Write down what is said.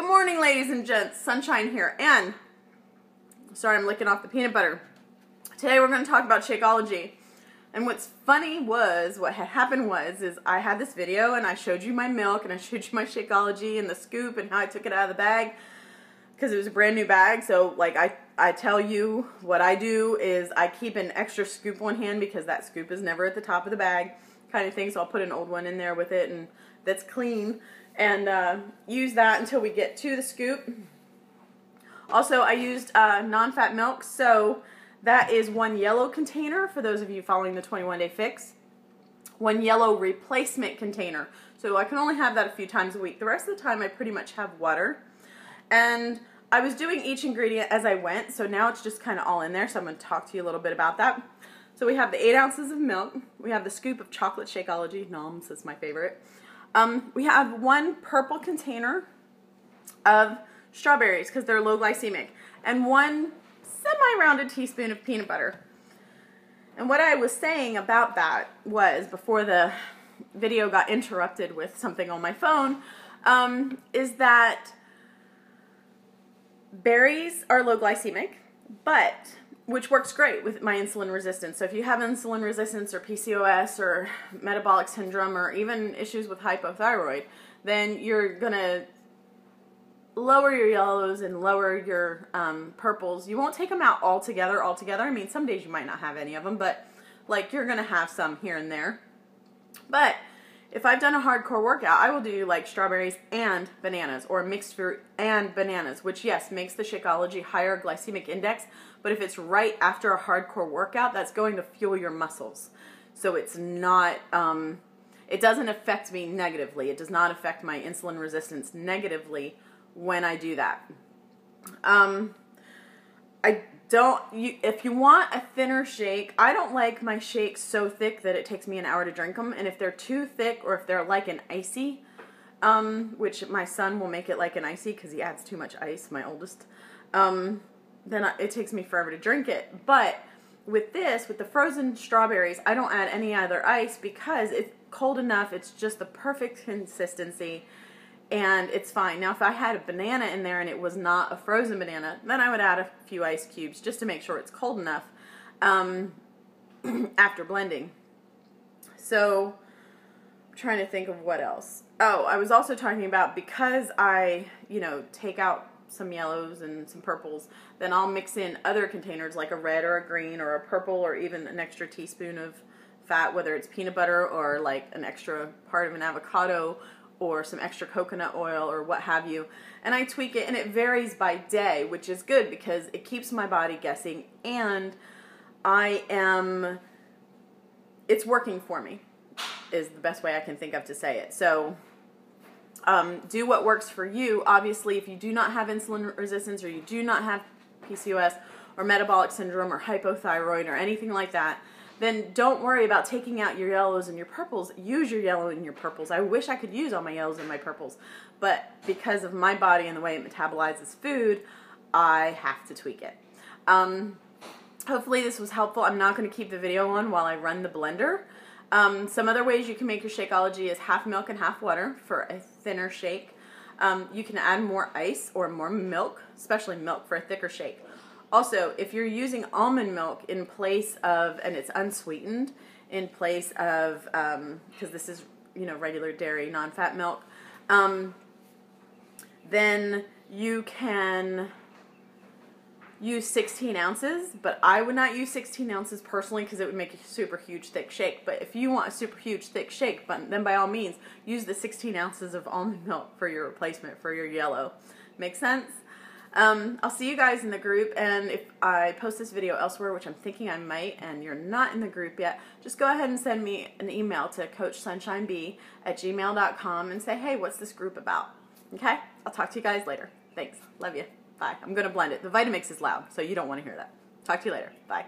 Good morning, ladies and gents. Sunshine here, and sorry, I'm licking off the peanut butter. Today we're going to talk about Shakeology. And what's funny was, what had happened was, I had this video and I showed you my milk and I showed you my Shakeology and the scoop and how I took it out of the bag because it was a brand new bag. So like I tell you, what I do is I keep an extra scoop on hand because that scoop is never at the top of the bag kind of thing. So I'll put an old one in there with it and that's clean and use that until we get to the scoop. Also, I used non-fat milk, so that is one yellow container for those of you following the 21-day fix. One yellow replacement container. So I can only have that a few times a week. The rest of the time I pretty much have water. And I was doing each ingredient as I went, so now it's just kind of all in there, so I'm going to talk to you a little bit about that. So we have the 8 ounces of milk. We have the scoop of chocolate Shakeology. Noms is my favorite. We have one purple container of strawberries because they're low glycemic, and one semi-rounded teaspoon of peanut butter. And what I was saying about that was, before the video got interrupted with something on my phone, is that berries are low glycemic, but which works great with my insulin resistance. So if you have insulin resistance or PCOS or metabolic syndrome or even issues with hypothyroid, then you're gonna lower your yellows and lower your purples. You won't take them out altogether. I mean, some days you might not have any of them, but like you're gonna have some here and there. But if I've done a hardcore workout, I will do like strawberries and bananas, or mixed fruit and bananas, which yes, makes the Shakeology higher glycemic index, but if it's right after a hardcore workout, that's going to fuel your muscles. So it's not, it doesn't affect me negatively. It does not affect my insulin resistance negatively when I do that. If you want a thinner shake, I don't like my shakes so thick that it takes me an hour to drink them. And if they're too thick, or if they're like an icy, which my son will make it like an icy because he adds too much ice, my oldest, then it takes me forever to drink it. But with this, with the frozen strawberries, I don't add any other ice because it's cold enough. It's just the perfect consistency. And it's fine. Now, if I had a banana in there and it was not a frozen banana, then I would add a few ice cubes just to make sure it's cold enough after blending. So, I'm trying to think of what else. Oh, I was also talking about, because I, take out some yellows and some purples, then I'll mix in other containers like a red or a green or a purple or even an extra teaspoon of fat, whether it's peanut butter or like an extra part of an avocado or some extra coconut oil or what have you. And I tweak it, and it varies by day, which is good because it keeps my body guessing, and it's working for me, is the best way I can think of to say it. So do what works for you. Obviously, if you do not have insulin resistance, or you do not have PCOS or metabolic syndrome or hypothyroid or anything like that, then don't worry about taking out your yellows and your purples. Use your yellow and your purples. I wish I could use all my yellows and my purples, but because of my body and the way it metabolizes food, I have to tweak it. Hopefully this was helpful. I'm not going to keep the video on while I run the blender. Some other ways you can make your Shakeology is half milk and half water for a thinner shake. You can add more ice or more milk, especially milk for a thicker shake. Also, if you're using almond milk in place of, and it's unsweetened, in place of, because this is, regular dairy, non-fat milk, then you can use 16 ounces, but I would not use 16 ounces personally because it would make a super huge thick shake. But if you want a super huge thick shake, then by all means, use the 16 ounces of almond milk for your replacement for your yellow. Make sense? I'll see you guys in the group, and if I post this video elsewhere, which I'm thinking I might, and you're not in the group yet, just go ahead and send me an email to coachsunshineb@gmail.com and say, hey, what's this group about? Okay? I'll talk to you guys later. Thanks. Love you. Bye. I'm going to blend it. The Vitamix is loud, so you don't want to hear that. Talk to you later. Bye.